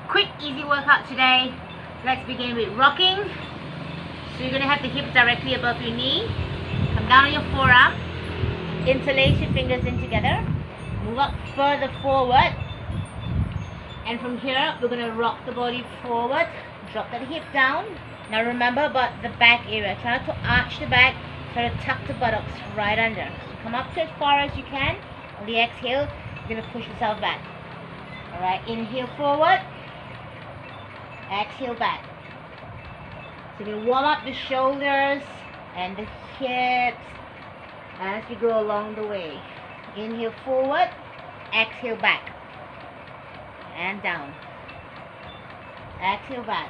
Quick, easy workout today. Let's begin with rocking. So you're going to have the hips directly above your knee. Come down on your forearm. Interlace your fingers in together. Move up further forward. And from here, we're going to rock the body forward. Drop that hip down. Now remember about the back area. Try not to arch the back. Try to tuck the buttocks right under. So come up to as far as you can. On the exhale, you're going to push yourself back. Alright, inhale forward. Exhale back. So you're going to warm up the shoulders and the hips as we go along the way. Inhale forward. Exhale back. And down. Exhale back.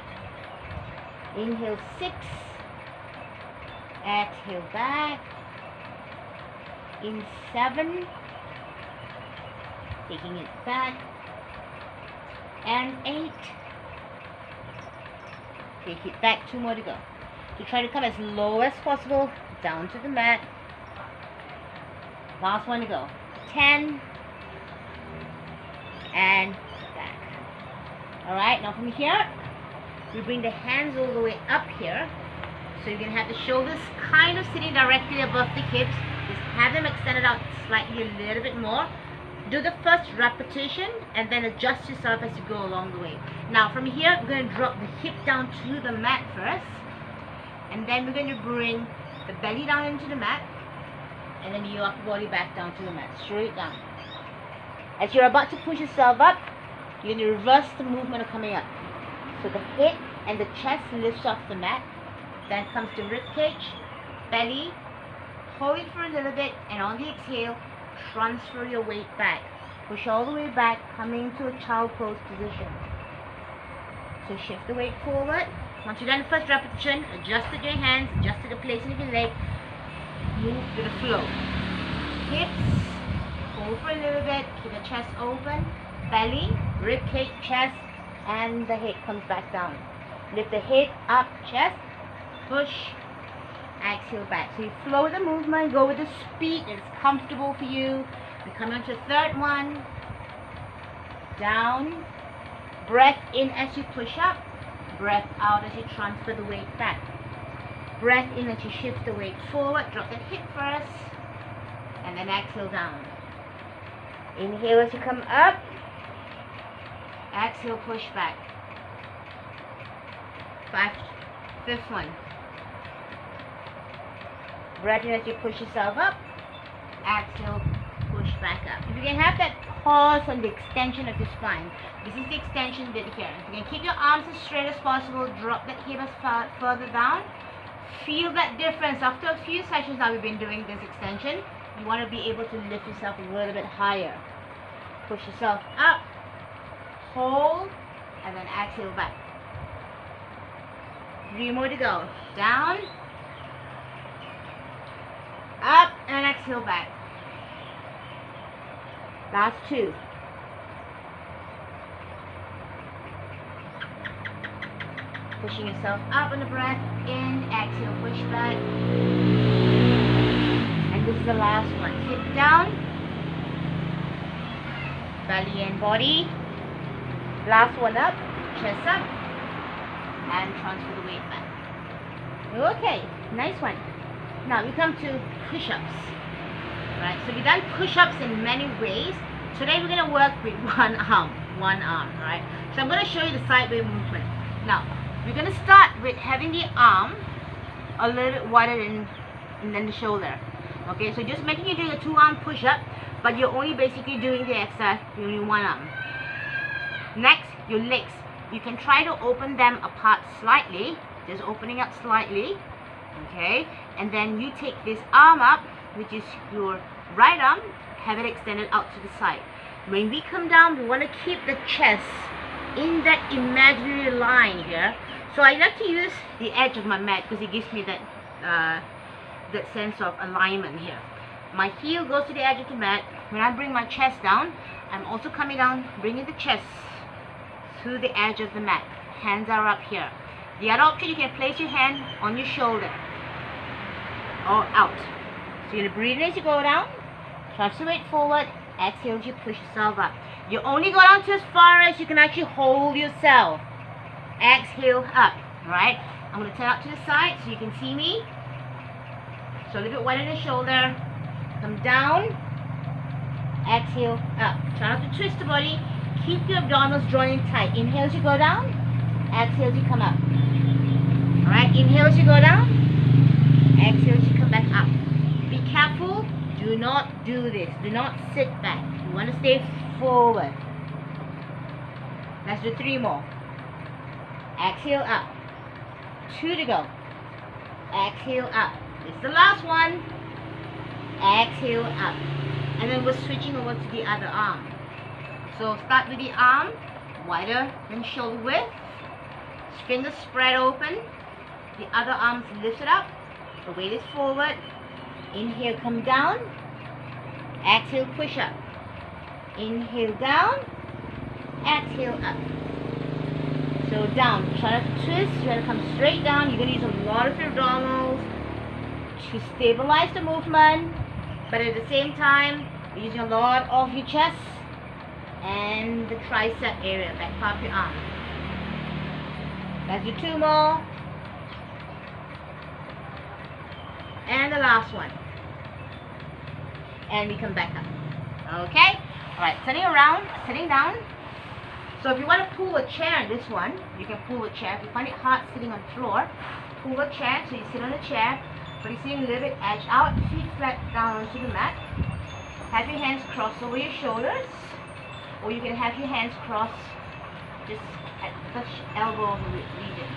Inhale 6. Exhale back. In 7. Taking it back. And 8. Take it back. 2 more to go. So try to come as low as possible down to the mat. Last one to go. 10. And back. Alright, now from here, we bring the hands all the way up here. So you're going to have the shoulders kind of sitting directly above the hips. Just have them extended out slightly a little bit more. Do the first repetition and then adjust yourself as you go along the way. Now from here, we're going to drop the hip down to the mat first. And then we're going to bring the belly down into the mat. And then you upper body back down to the mat, straight down. As you're about to push yourself up, you're going to reverse the movement of coming up. So the head and the chest lifts off the mat. Then comes the rib cage, belly. Hold it for a little bit, and on the exhale, transfer your weight back. Push all the way back, coming to a child pose position. So shift the weight forward. Once you've done the first repetition, adjust your hands, adjust the placing of your leg. Move to the flow. Hips, hold for a little bit, keep the chest open. Belly, rib cage, chest, and the head comes back down. Lift the head up, chest, push, exhale back. So you flow the movement, go with the speed that's comfortable for you. We come on to the third one. Down. Breath in as you push up. Breath out as you transfer the weight back. Breath in as you shift the weight forward. Drop the hip first. And then exhale down. Inhale as you come up. Exhale, push back. 5th one. Breath in as you push yourself up. Exhale, push back up. If you can have that pause on the extension of your spine. This is the extension bit here. If you can keep your arms as straight as possible, drop that hip as further down. Feel that difference. After a few sessions now we've been doing this extension, you want to be able to lift yourself a little bit higher. Push yourself up. Hold. And then exhale back. 3 more to go. Down. Up and exhale back. Last 2. Pushing yourself up on the breath. In, exhale, push back. And this is the last one. Hip down. Belly and body. Last one up. Chest up. And transfer the weight back. Okay, nice one. Now we come to push-ups. Right, so we've done push-ups in many ways. Today we're going to work with one arm. Right? So I'm going to show you the sideway movement. Now, we're going to start with having the arm a little bit wider than the shoulder. Okay, so just making you do a 2-arm push-up, but you're only basically doing the exercise with only 1 arm. Next, your legs. You can try to open them apart slightly, just opening up slightly. Okay, and then you take this arm up, which is your right arm, have it extended out to the side. When we come down, we want to keep the chest in that imaginary line here. So I like to use the edge of my mat because it gives me that sense of alignment here. My heel goes to the edge of the mat. When I bring my chest down, I'm also coming down, bringing the chest to the edge of the mat. Hands are up here. The other option, you can place your hand on your shoulder or out. So you're going to breathe in as you go down, transfer weight forward, exhale as you push yourself up. You only go down to as far as you can actually hold yourself. Exhale up. Alright? I'm going to turn out to the side so you can see me. So a little bit wide in the shoulder. Come down. Exhale up. Try not to twist the body. Keep your abdominals drawn in tight. Inhale as you go down. Exhale as you come up. Alright? Inhale as you go down. Exhale as you come back up. Be careful. Do not do this. Do not sit back. You want to stay forward. Let's do 3 more. Exhale up. 2 to go. Exhale up. This is the last one. Exhale up. And then we're switching over to the other arm. So start with the arm wider than shoulder width. Fingers spread open. The other arm's lifted up. The weight is forward. Inhale, come down. Exhale, push up. Inhale, down. Exhale, up. So down. Try not to twist. You want to come straight down. You're going to use a lot of your abdominals to stabilize the movement. But at the same time, you're using a lot of your chest and the tricep area, back part of your arm. Let's do 2 more. And the last one. And we come back up. Okay? Alright, turning around, sitting down. So if you want to pull a chair in this one, you can pull a chair. If you find it hard sitting on the floor, pull a chair. So you sit on a chair, but you're sitting a little bit edge out, feet flat down onto the mat. Have your hands crossed over your shoulders, or you can have your hands crossed just at the elbow region.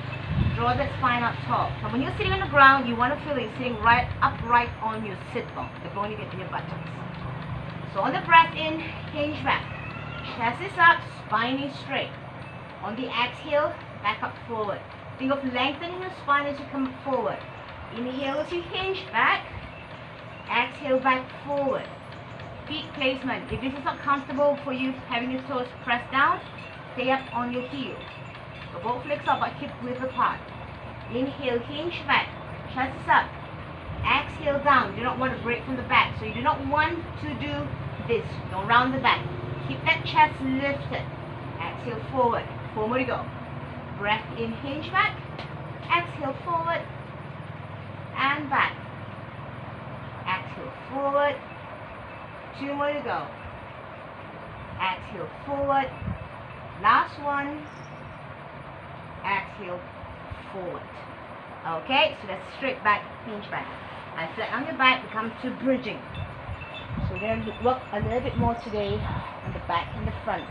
Draw that spine up tall. Now when you're sitting on the ground, you want to feel that you're sitting right upright on your sit bone, the bone you get in your buttocks. So on the breath in, hinge back. Chest is up, spine is straight. On the exhale, back up forward. Think of lengthening your spine as you come forward. Inhale as you hinge back. Exhale back forward. Feet placement. If this is not comfortable for you, having your toes pressed down, stay up on your heels. So both legs up but keep width apart. Inhale, hinge back. Chest is up. Exhale down. You do not want to break from the back. So you do not want to do this. Don't round the back. Keep that chest lifted. Exhale forward. 4 more to go. Breath in, hinge back. Exhale forward. And back. Exhale forward. 2 more to go. Exhale forward. Last one. Exhale forward. Okay, so that's straight back, hinge back. And flat on your back, we come to bridging. So we're going to work a little bit more today on the back and the front.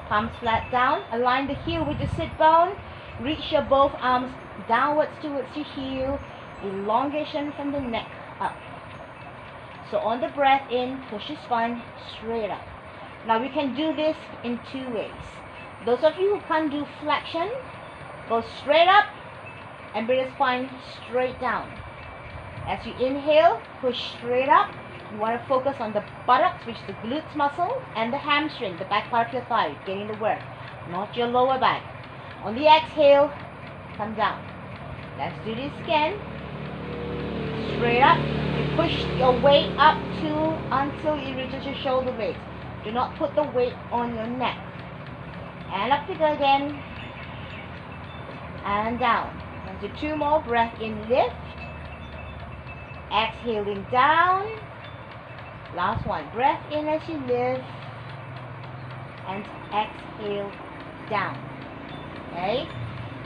Palms flat down. Align the heel with the sit bone. Reach your both arms downwards towards your heel. Elongation from the neck up. So on the breath in, push your spine straight up. Now we can do this in 2 ways. Those of you who can't do flexion, go straight up and bring the spine straight down. As you inhale, push straight up. You want to focus on the buttocks, which is the glutes muscle, and the hamstring, the back part of your thigh, getting the work, not your lower back. On the exhale, come down. Let's do this again. Straight up. You push your weight up until it reaches your shoulder blades. Do not put the weight on your neck. And up you go again. And down. Let's do 2 more. Breath in, lift. Exhaling down. Last one. Breath in as you lift. And exhale down. Okay?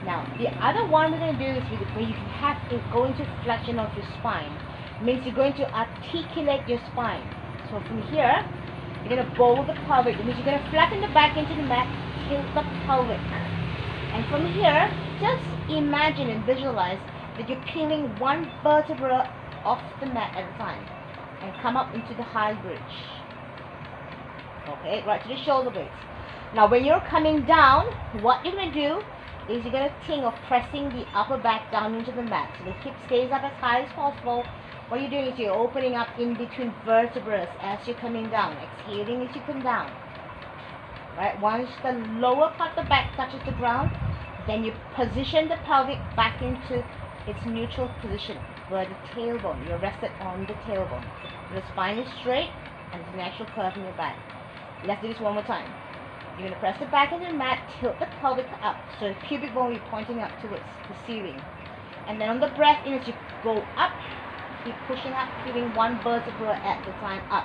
Now, the other one we're going to do is where you have to go into flexion of your spine. It means you're going to articulate your spine. So from here, you're going to bowl the pelvic. It means you're going to flatten the back into the mat, tilt the pelvic. And from here, just imagine and visualize that you're peeling one vertebra off the mat at a time. And come up into the high bridge. Okay, right to the shoulder blades. Now when you're coming down, what you're going to do is you're going to think of pressing the upper back down into the mat. So the hip stays up as high as possible. What you're doing is you're opening up in between vertebrae as you're coming down. Exhaling as you come down. Right, once the lower part of the back touches the ground, then you position the pelvic back into its neutral position, where the tailbone, you're rested on the tailbone. The spine is straight and there's a natural curve in your back. Let's do this one more time. You're going to press the back of the mat, tilt the pelvic up, so the pubic bone will be pointing up towards the ceiling. And then on the breath in, as you go up, keep pushing up, giving one vertebra at a time up.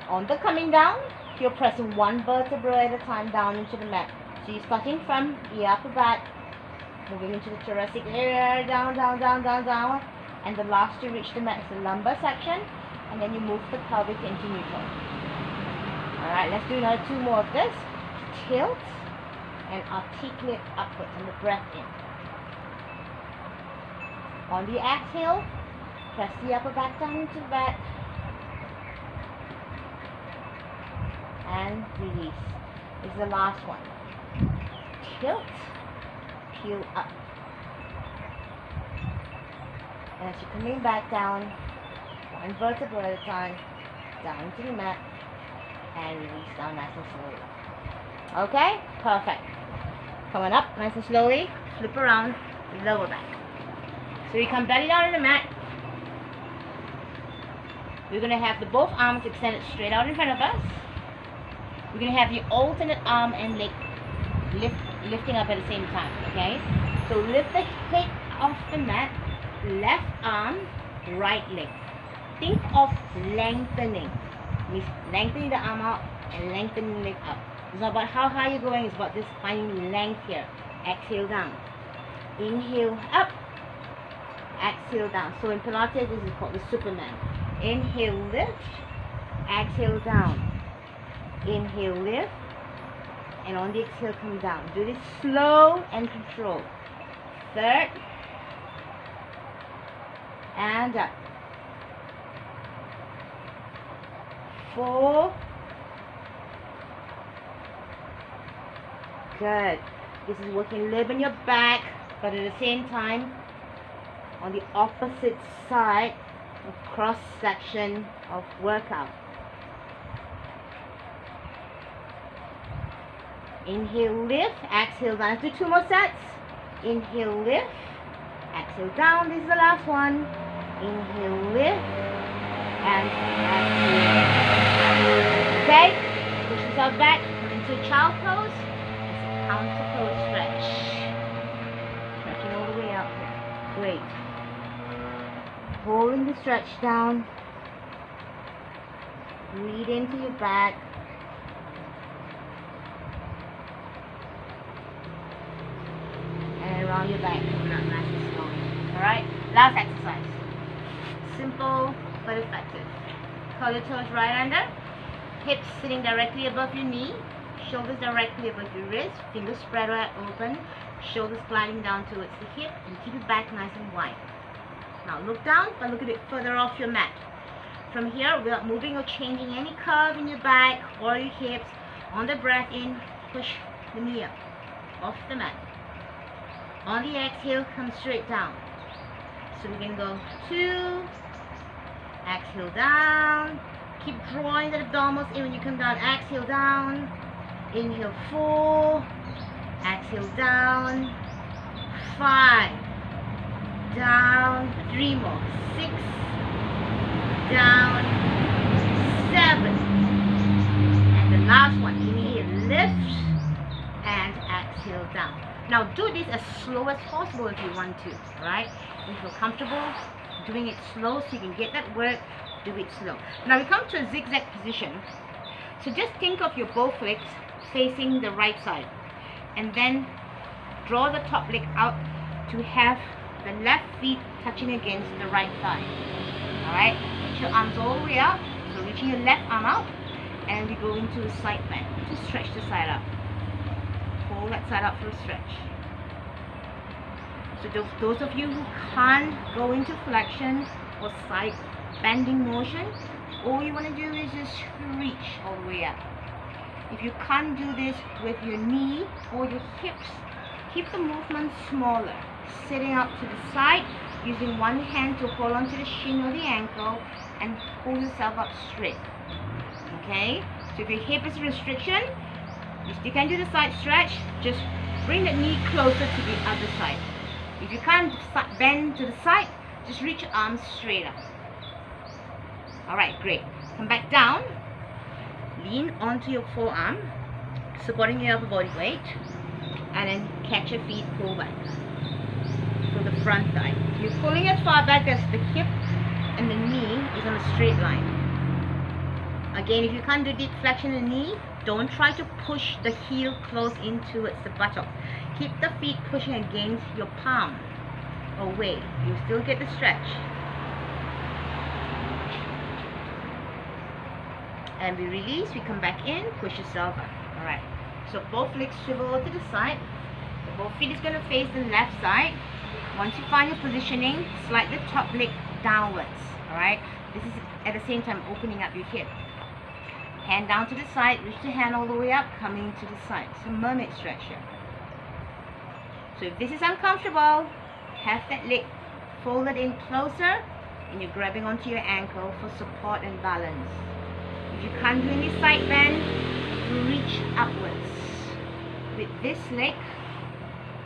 On the coming down, you're pressing one vertebra at a time down into the mat. So you're starting from the upper back, moving into the thoracic area, down, down, down, down, down. And the last to reach the mat is the lumbar section, and then you move the pelvic into neutral. Alright, let's do another 2 more of this. Tilt and articulate upwards on the breath in. On the exhale, press the upper back down into the back. And release. This is the last one. Tilt, peel up. And as you're coming back down, one vertebra at a time, down into the mat, and release down nice and slowly. Okay? Perfect. Coming up nice and slowly, flip around, lower back. So you come belly down on the mat. We're going to have the both arms extended straight out in front of us. We're going to have the alternate arm and leg lifting up at the same time. Okay? So lift the head off the mat, left arm, right leg. Think of lengthening. Means lengthening the arm out and lengthening the leg up. It's not about how high you're going, it's about just finding length here. Exhale down. Inhale up. Exhale down. So in Pilates, this is called the Superman. Inhale, lift. Exhale, down. Inhale, lift. And on the exhale, come down. Do this slow and controlled. Third. And up. 4. Good. This is working a little bit in your back, but at the same time, on the opposite side of cross section of workout. Inhale, lift. Exhale down. Let's do 2 more sets. Inhale, lift. Exhale down. This is the last one. Inhale, lift. And exhale. Okay? Push yourself back. Come into a child pose. It's a counter pose stretch. Stretching all the way out here. Great. Holding the stretch down. Breathe into your back. And around your back. Coming up nice and slowly. Alright? Last exercise. Simple but effective. Curl your toes right under. Hips sitting directly above your knee. Shoulders directly above your wrist. Fingers spread wide open. Shoulders gliding down towards the hip. And keep it back nice and wide. Now look down, but look a bit further off your mat. From here, without moving or changing any curve in your back or your hips, on the breath in, push the knee up, off the mat. On the exhale, come straight down. So we can go 2, exhale down, keep drawing the abdominals in when you come down, exhale down, inhale 4, exhale down, 5, down, 3 more, 6, down, 7, and the last one, inhale, lift, and exhale down. Now do this as slow as possible if you want to, right? If you feel comfortable doing it slow so you can get that work, do it slow. Now we come to a zigzag position. So just think of your both legs facing the right side, and then draw the top leg out to have the left feet touching against the right thigh. Alright, reach your arms all the way up. So reaching your left arm out, and we go into a side bend to stretch the side up. Pull that side up for a stretch. So those of you who can't go into flexion or side bending motion, all you want to do is just reach all the way up. If you can't do this with your knee or your hips, keep the movement smaller. Sitting out to the side, using one hand to hold onto the shin or the ankle and pull yourself up straight. Okay? So if your hip is a restriction, you still can do the side stretch, just bring the knee closer to the other side. If you can't bend to the side, just reach your arms straight up. Alright, great. Come back down, lean onto your forearm, supporting your upper body weight, and then catch your feet, pull back from the front thigh. You're pulling as far back as the hip and the knee is on a straight line. Again, if you can't do deep flexion in the knee, don't try to push the heel close in towards the buttock. Keep the feet pushing against your palm away. You still get the stretch. And we release, we come back in, push yourself up. Alright, so both legs swivel to the side. So both feet is going to face the left side. Once you find your positioning, slide the top leg downwards. Alright, this is at the same time opening up your hip. Hand down to the side, reach the hand all the way up, coming to the side. It's a mermaid stretch here. So if this is uncomfortable, have that leg folded in closer and you're grabbing onto your ankle for support and balance. If you can't do any side bend, reach upwards with this leg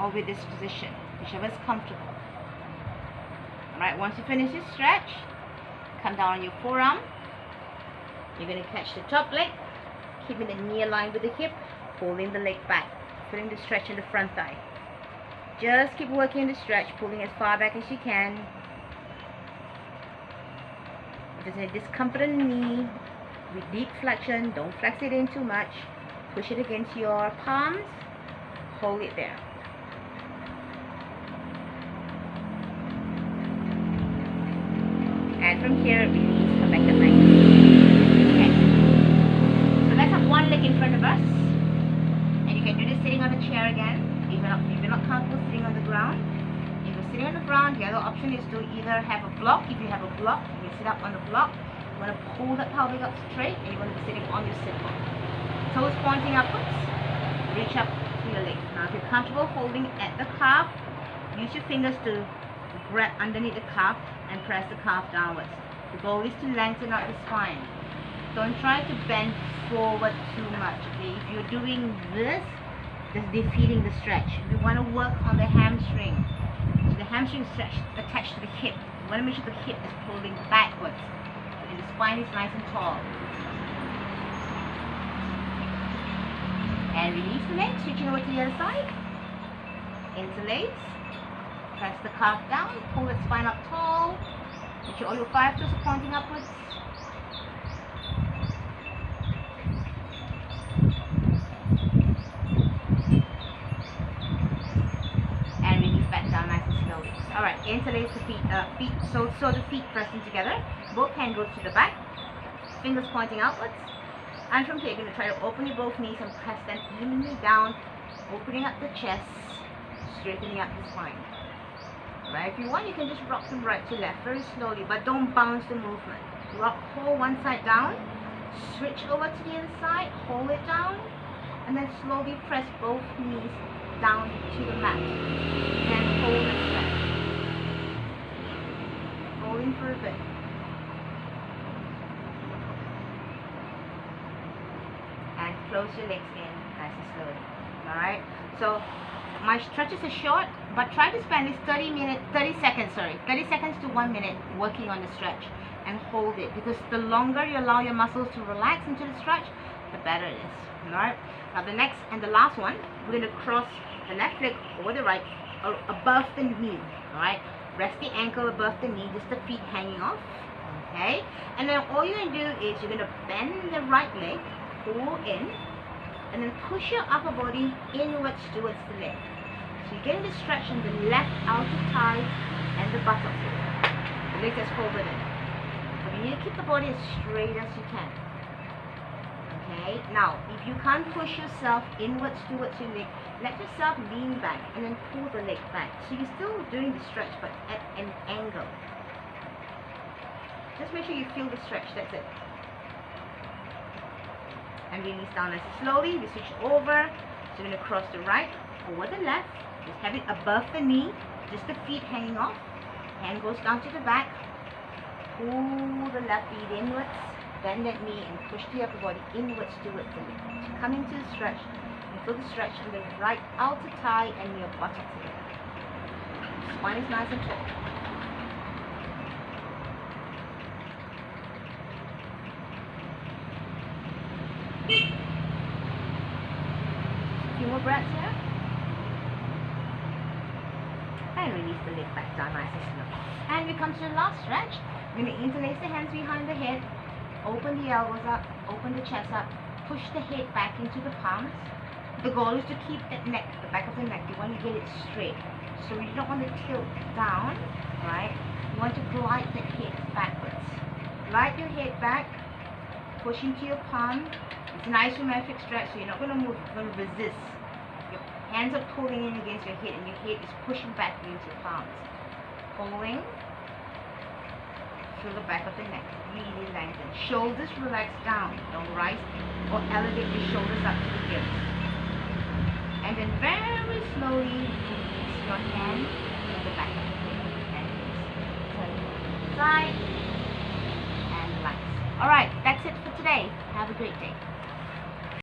or with this position, whichever is comfortable. Alright, once you finish this stretch, come down on your forearm. You're going to catch the top leg, keeping the knee aligned with the hip, pulling the leg back, feeling the stretch in the front thigh. Just keep working the stretch, pulling as far back as you can. If there's any discomfort in the knee, with deep flexion, don't flex it in too much. Push it against your palms, hold it there. And from here, release, come back up nice. Okay. So let's have one leg in front of us. And you can do this sitting on a chair again. If you're not comfortable sitting on the ground. If you're sitting on the ground, the other option is to either have a block. If you have a block, you can sit up on the block. You want to pull that pelvic up straight, and you want to be sitting on your sit bone. Toes pointing upwards. Reach up to your leg. Now if you're comfortable holding at the calf, use your fingers to grab underneath the calf and press the calf downwards. The goal is to lengthen out the spine. Don't try to bend forward too much. Okay? If you're doing this, that's defeating the stretch. We want to work on the hamstring. So the hamstring stretch attached to the hip. You want to make sure the hip is pulling backwards and the spine is nice and tall. And release the leg, switching over to the other side. Interlace. Press the calf down, pull the spine up tall. Make sure all your 5 toes are pointing upwards. And release back down nice and slowly. Alright, interlace the feet, so the feet pressing together. Both hands go to the back. Fingers pointing outwards. And from here, you're going to try to open your both knees and press them evenly down, opening up the chest, straightening up the spine. Right, if you want, you can just rock from right to left very slowly, but don't bounce the movement. Rock, hold one side down, switch over to the other side, hold it down, and then slowly press both knees down to the mat. And hold and stretch. Holding for a bit. And close your legs in nice and slowly. Alright, so my stretches are short, but try to spend this 30 seconds to 1 minute working on the stretch and hold it, because the longer you allow your muscles to relax into the stretch, the better it is. Alright, now the next and the last one, we're going to cross the left leg over the right, above the knee. Alright, rest the ankle above the knee, just the feet hanging off. Okay, and then all you're going to do is you're going to bend the right leg, pull in, and then push your upper body inwards towards the leg. So you're getting the stretch in the left outer thigh and the buttock. The leg is folded in. But you need to keep the body as straight as you can. Okay? Now, if you can't push yourself inwards towards your leg, let yourself lean back and then pull the leg back. So you're still doing the stretch, but at an angle. Just make sure you feel the stretch, that's it. And release down nice and slowly. We switch over. So you're going to cross the right over the left. Just have it above the knee. Just the feet hanging off. Hand goes down to the back. Pull the left feet inwards. Bend that knee and push the upper body inwards towards the leg. So come into the stretch. And feel the stretch in the right outer thigh and your buttock together. Spine is nice and tall. breaths here. And release the leg back down nice and slow. And we come to the last stretch. We're going to interlace the hands behind the head. Open the elbows up. Open the chest up. Push the head back into the palms. The goal is to keep that neck, the back of the neck. You want to get it straight. So you don't want to tilt down, right? You want to glide the head backwards. Glide your head back. Push into your palm. It's an isometric stretch, so you're not going to move. You're going to resist. Your hands are pulling in against your head, and your head is pushing back against your palms. Pulling. Feel the back of the neck. Really lengthen. Shoulders relax down. Don't rise or elevate your shoulders up to the hips. And then very slowly release your hand in the back of the head. And turn to the side and relax. Alright, that's it for today. Have a great day.